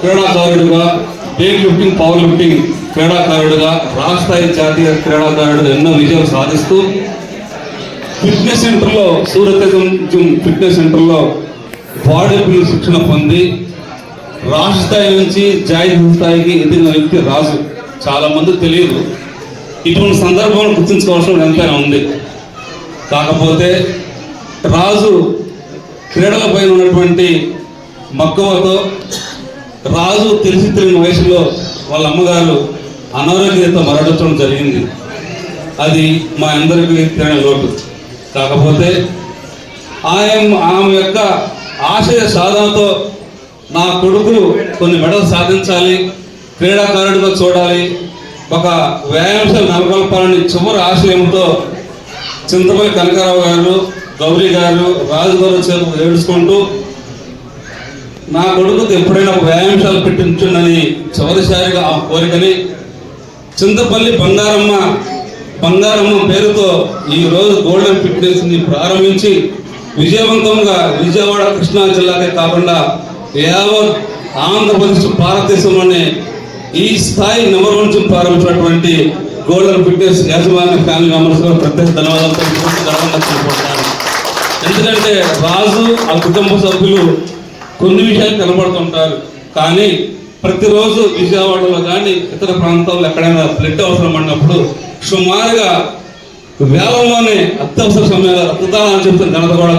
క్రీడాకారుడుగా, weight lifting, power lifting క్రీడాకారుడుగా, రాష్ట్ర జాతీయ క్రీడాకారుడుగా ఎన్నో విజయాలు సాధిస్తూ ఫిట్నెస్ సెంటర్లో, సూరత్ జిమ్ ఫిట్నెస్ సెంటర్లో బాడీ బిల్డింగ్ శిక్షణ పొంది రాష్ట్ర స్థాయి నుంచి జాతీయ స్థాయికి ఎదిగిన వ్యక్తి రాజు. చాలా మందికి తెలియదు. ఇటువంటి సందర్భంలో గుర్తుంచుకోవాల్సిన ఎంతైనా ఉంది. కాకపోతే రాజు క్రీడలపై ఉన్నటువంటి మక్కువతో రాజు తెలిసి తెలియని వయసులో వాళ్ళ అమ్మగారు అనారోగ్యంతో మరణించడం జరిగింది. అది మా అందరికీ తెలియని లోటు. కాకపోతే ఆమె యొక్క ఆశయ సాధనతో నా కొడుకు కొన్ని మెడలు సాధించాలి, క్రీడాకారుడిగా చూడాలి, ఒక వ్యాయామశాల నెలకొల్పాలని చివరి ఆశయంతో చింతపల్లి కనకారావు గారు, గౌరీ గారు, రాజు గారు ఏడుచుకుంటూ నా కొడుకుకు ఎప్పుడైనా ఒక వ్యాయామశాల పెట్టించుండని చివరిసారిగా ఆ కోరికని చింతపల్లి బంగారమ్మ పేరుతో ఈరోజు గోల్డెన్ ఫిట్నెస్ని ప్రారంభించి విజయవంతంగా విజయవాడ, కృష్ణా జిల్లాకే కాకుండా యావత్ ఆంధ్రప్రదేశ్, భారతదేశంలోనే ఈ స్థాయి నెంబర్ 1 జిమ్ ప్రారంభించినటువంటి గోల్డెన్ ఫిట్నెస్ యాజమాన్య ఫ్యామిలీ మెంబర్స్ ప్రత్యేక ధన్యవాదాలతో కోరుకుంటున్నాను. ఎందుకంటే రాజు ఆ కుటుంబ సభ్యులు కొన్ని విషయాలు కనబడుతుంటారు, కానీ ప్రతిరోజు విజయవాడలో కానీ ఇతర ప్రాంతాల్లో ఎక్కడైనా బ్లడ్ అవసరం అన్నప్పుడు సుమారుగా వేలంలోనే అత్యవసర సమయాల్లో రక్తదానం చెప్తున్న ఘనత కూడా